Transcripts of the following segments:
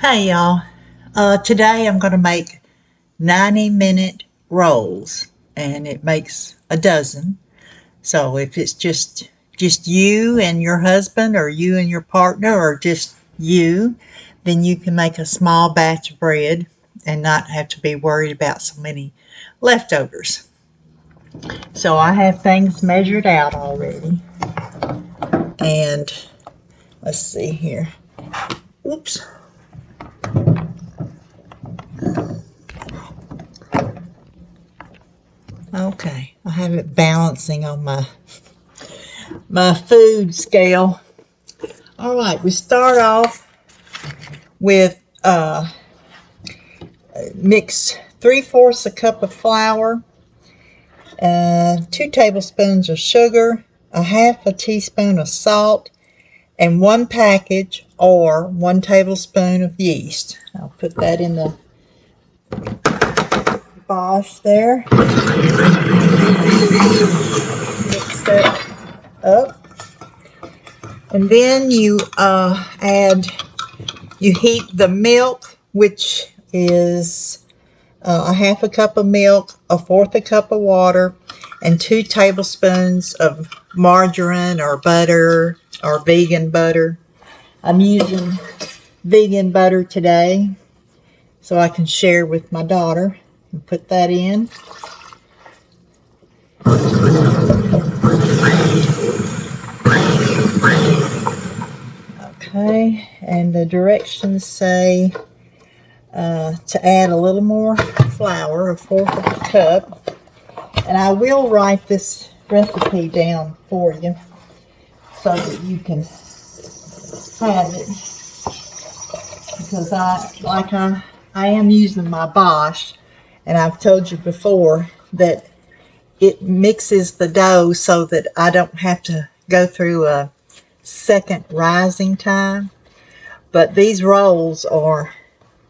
Hey y'all, today I'm going to make 90-minute rolls and it makes a dozen. So if it's just you and your husband or you and your partner or just you, then you can make a small batch of bread and not have to be worried about so many leftovers. So I have things measured out already. And let's see here. Oops. Okay, I have it balancing on my food scale. All right, we start off with mix 3/4 a cup of flour, 2 tablespoons of sugar, a half a teaspoon of salt, and 1 package or 1 tablespoon of yeast. I'll put that in the bosh there. Mix that up. And then you heat the milk, which is a half a cup of milk, 1/4 a cup of water, and 2 tablespoons of margarine or butter or vegan butter. I'm using vegan butter today so I can share with my daughter. And put that in. Okay, and the directions say to add a little more flour, 1/4 of a cup. And I will write this recipe down for you so that you can have it, because I am using my bosh, and I've told you before that it mixes the dough so that I don't have to go through a second rising time. But these rolls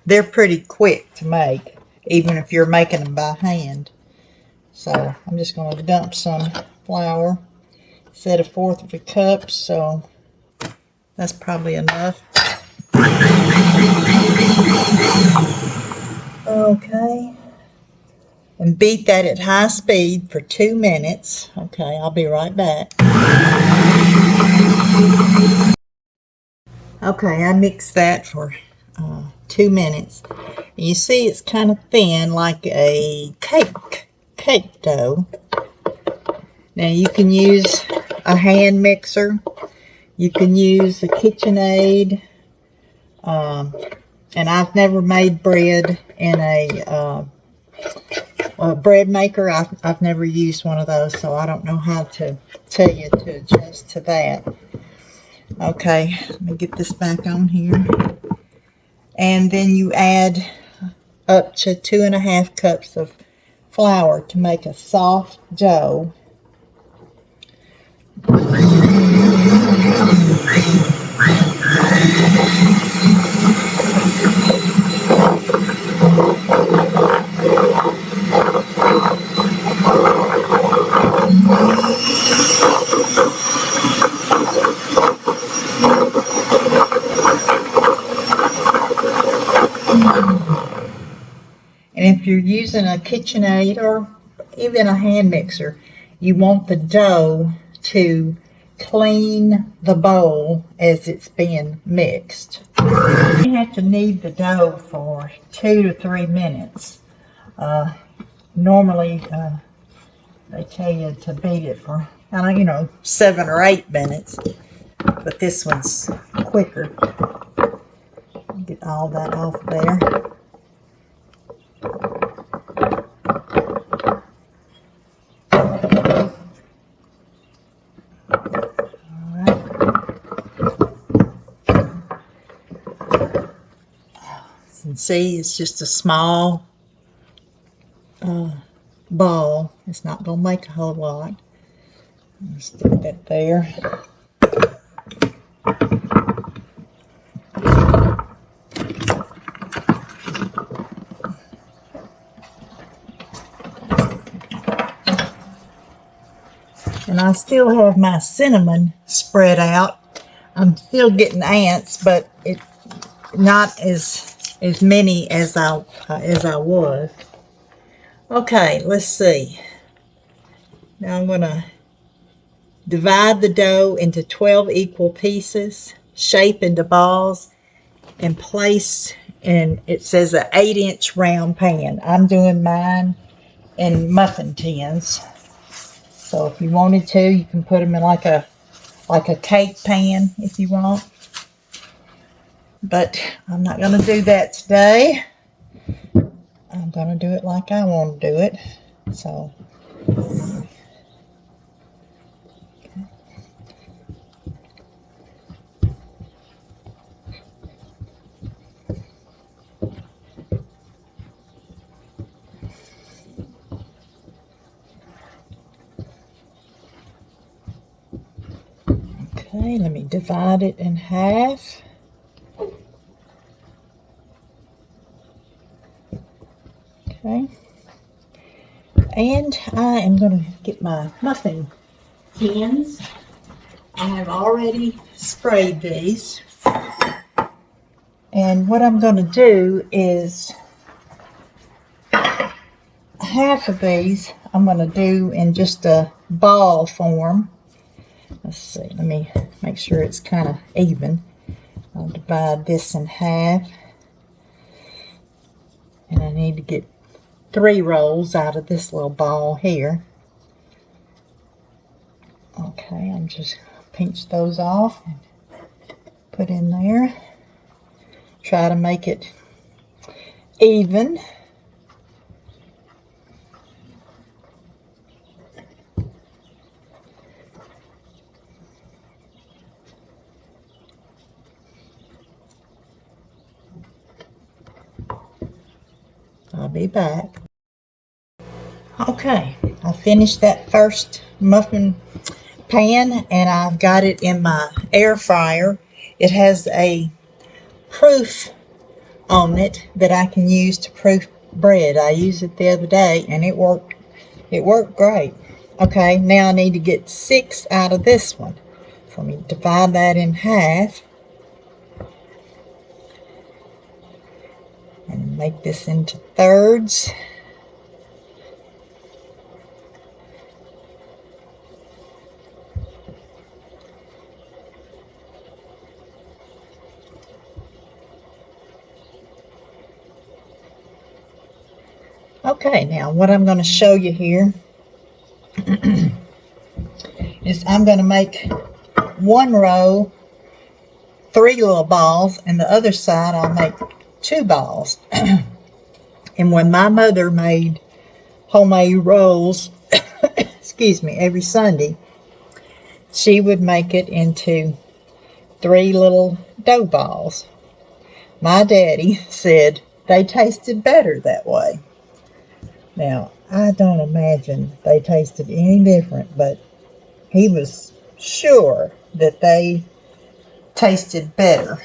they're pretty quick to make, even if you're making them by hand. So I'm just going to dump some flour. Said 1/4 of a cup, so that's probably enough. Okay. And beat that at high speed for 2 minutes. Okay, I'll be right back. Okay, I mixed that for 2 minutes. And you see it's kind of thin, like a cake dough. Now you can use a hand mixer. You can use a KitchenAid. And I've never made bread in a bread maker. I've never used one of those, so I don't know how to tell you to adjust to that. Okay, let me get this back on here. And then you add up to 2½ cups of flour to make a soft dough. And if you're using a KitchenAid or even a hand mixer, you want the dough to clean the bowl as it's being mixed. You have to knead the dough for 2 to 3 minutes. Normally, they tell you to beat it for, 7 or 8 minutes, but this one's quicker. Get all that off there. And see, it's just a small ball. It's not going to make a whole lot. Stick that there. And I still have my cinnamon spread out. I'm still getting ants, but not as many as I was. Okay, let's see. Now I'm going to divide the dough into 12 equal pieces, shape into balls, and place in, it says, an 8-inch round pan. I'm doing mine in muffin tins. So if you wanted to, you can put them in like a cake pan if you want. But I'm not going to do that today. I'm going to do it like I want to do it. So okay, let me divide it in half. Okay. And I am going to get my muffin tins. I have already sprayed these. And what I'm going to do is half of these I'm going to do in just a ball form. Let's see, let me make sure it's kind of even. I'll divide this in half. And I need to get 3 rolls out of this little ball here. Okay, I'm just going to pinch those off and put in there. Try to make it even. I'll be back. Okay, I finished that first muffin pan and I've got it in my air fryer. It has a proof on it that I can use to proof bread. I used it the other day and it worked. It worked great. Okay, now I need to get 6 out of this one. So let me divide that in half and make this into thirds. Okay, now what I'm going to show you here is I'm going to make one row 3 little balls, and the other side I'll make 2 balls. And when my mother made homemade rolls, excuse me, every Sunday, she would make it into 3 little dough balls. My daddy said they tasted better that way. Now, I don't imagine they tasted any different, but he was sure that they tasted better.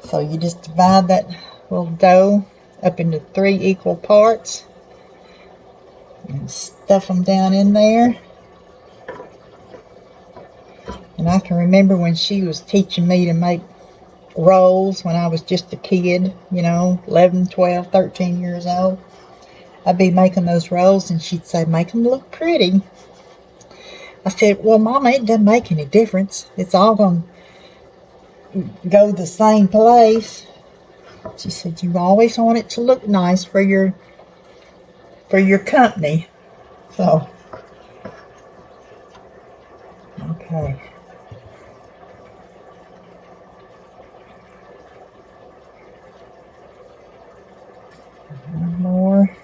So you just divide that little dough up into 3 equal parts and stuff them down in there. And I can remember when she was teaching me to make rolls when I was just a kid, you know, 11, 12, 13 years old. I'd be making those rolls and she'd say, make them look pretty. I said, well, Mama, it doesn't make any difference. It's all going to go the same place. She said, you always want it to look nice for your company. So, okay. One more.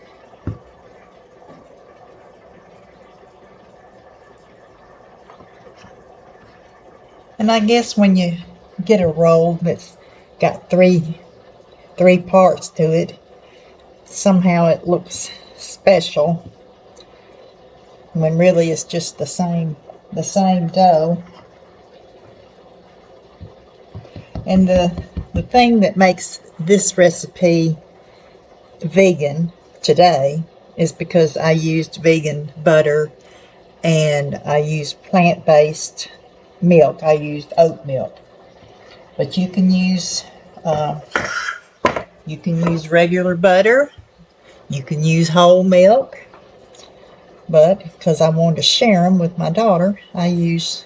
And I guess when you get a roll that's got three parts to it, somehow it looks special when really it's just the same dough. And the thing that makes this recipe vegan today is because I used vegan butter and I used plant-based milk. I used oat milk. But you can use You can use regular butter. You can use whole milk. But because I wanted to share them with my daughter, I use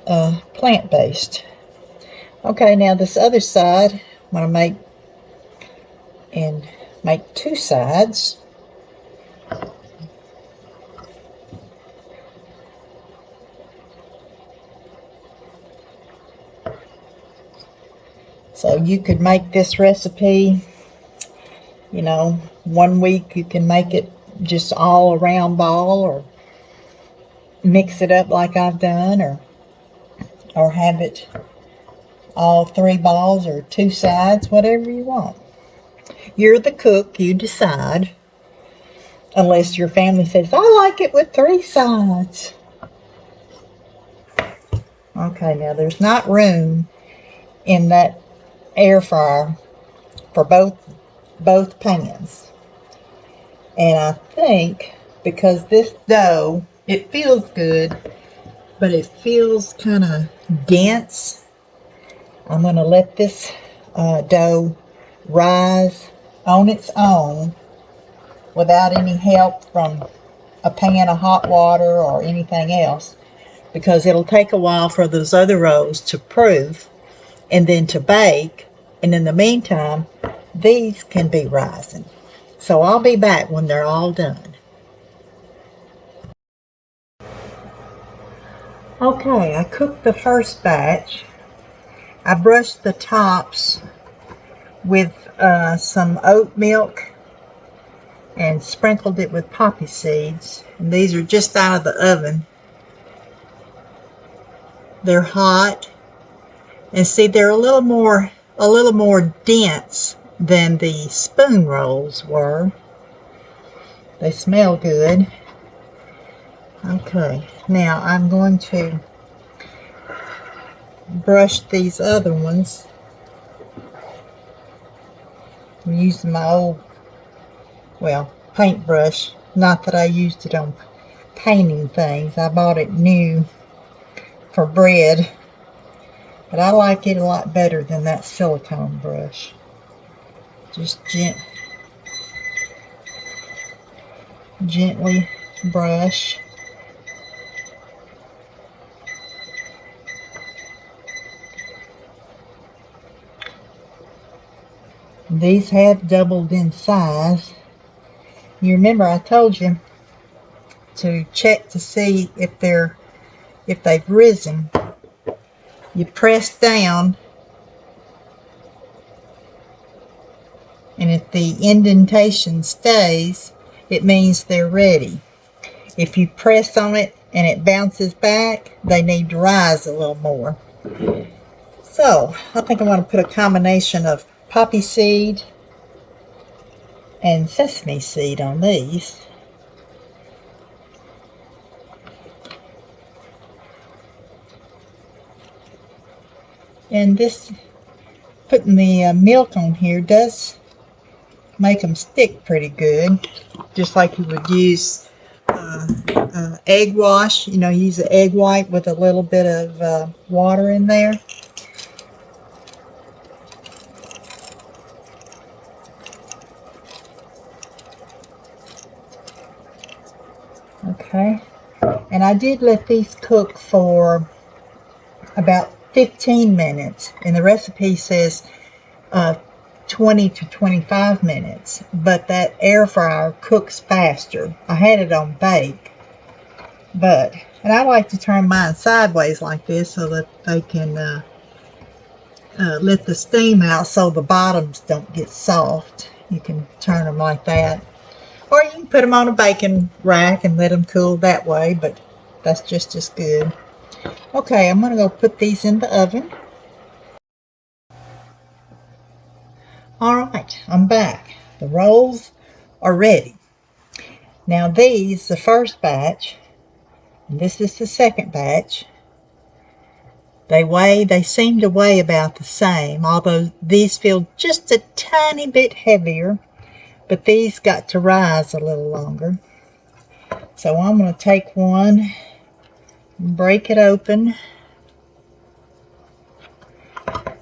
plant-based. Okay, now this other side, I'm going to make two sides. So you could make this recipe, you know, one week you can make it just all a round ball, or mix it up like I've done, or have it all three balls or two sides, whatever you want. You're the cook, you decide. Unless your family says, I like it with three sides. Okay, now there's not room in that air fryer for both pans. And I think because this dough, it feels good, but it feels kind of dense, I'm going to let this dough rise on its own without any help from a pan of hot water or anything else, because it'll take a while for those other rolls to proof and then to bake, and in the meantime these can be rising. So I'll be back when they're all done. Okay, I cooked the first batch. I brushed the tops with some oat milk and sprinkled it with poppy seeds. And these are just out of the oven. They're hot, and see, they're a little more dense than the spoon rolls were. They smell good. Okay, now I'm going to brush these other ones. I'm using my old, well, paintbrush. Not that I used it on painting things. I bought it new for bread, but I like it a lot better than that silicone brush. Just gently brush. These have doubled in size. You remember I told you to check to see if they've risen. You press down, and if the indentation stays, it means they're ready. If you press on it and it bounces back, they need to rise a little more. So I think I'm going to put a combination of poppy seed and sesame seed on these. And this, putting the milk on here does make them stick pretty good, just like you would use egg wash. You know, use an egg white with a little bit of water in there. Okay, and I did let these cook for about 15 minutes, and the recipe says 20 to 25 minutes, but that air fryer cooks faster. I had it on bake, and I like to turn mine sideways like this so that they can let the steam out so the bottoms don't get soft. You can turn them like that, or you can put them on a baking rack and let them cool that way, but that's just as good. Okay, I'm going to go put these in the oven. Alright, I'm back. The rolls are ready. Now these, the first batch, and this is the second batch, they seem to weigh about the same, although these feel just a tiny bit heavier, but these got to rise a little longer. So I'm going to take one, break it open,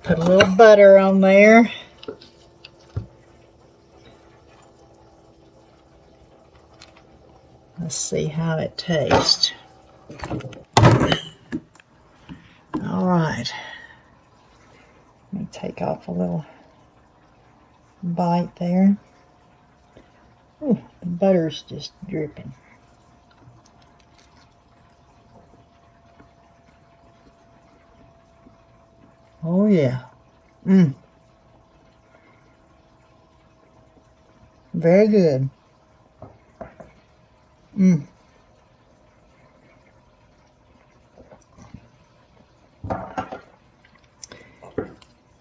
Put a little butter on there. Let's see how it tastes. All right. Let me take off a little bite there. Ooh, the butter's just dripping. Oh yeah. Very good.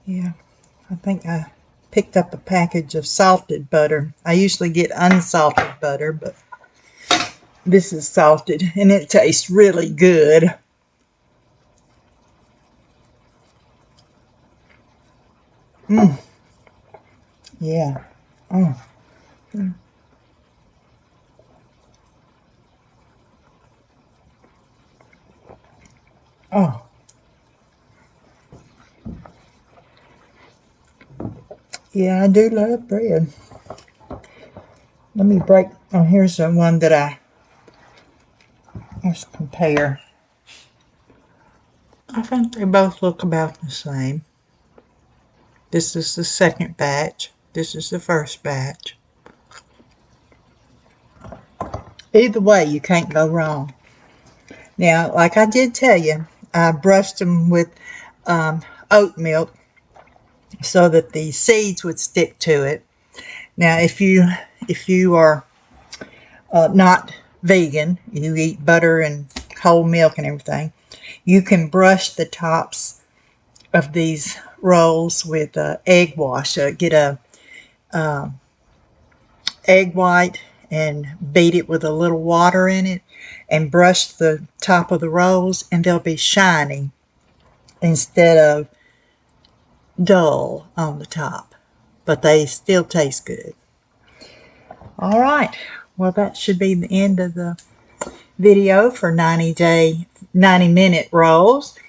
Yeah, I think I picked up a package of salted butter. I usually get unsalted butter, but this is salted and it tastes really good. Yeah. Oh. Oh. Yeah, I do love bread. Let me break. Oh, here's the one that let's compare. I think they both look about the same. This is the second batch. This is the first batch. Either way, you can't go wrong. Now, like I did tell you, I brushed them with oat milk so that the seeds would stick to it. Now, if you are not vegan, you eat butter and whole milk and everything, you can brush the tops of these rolls with egg wash. Get a egg white and beat it with a little water in it and brush the top of the rolls, and they'll be shiny instead of dull on the top, but they still taste good. All right, well, that should be the end of the video for 90-minute rolls,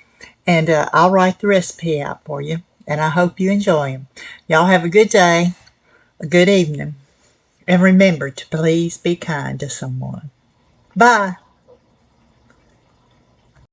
and I'll write the recipe out for you, and I hope you enjoy them. Y'all have a good day, a good evening, and remember to please be kind to someone. Bye.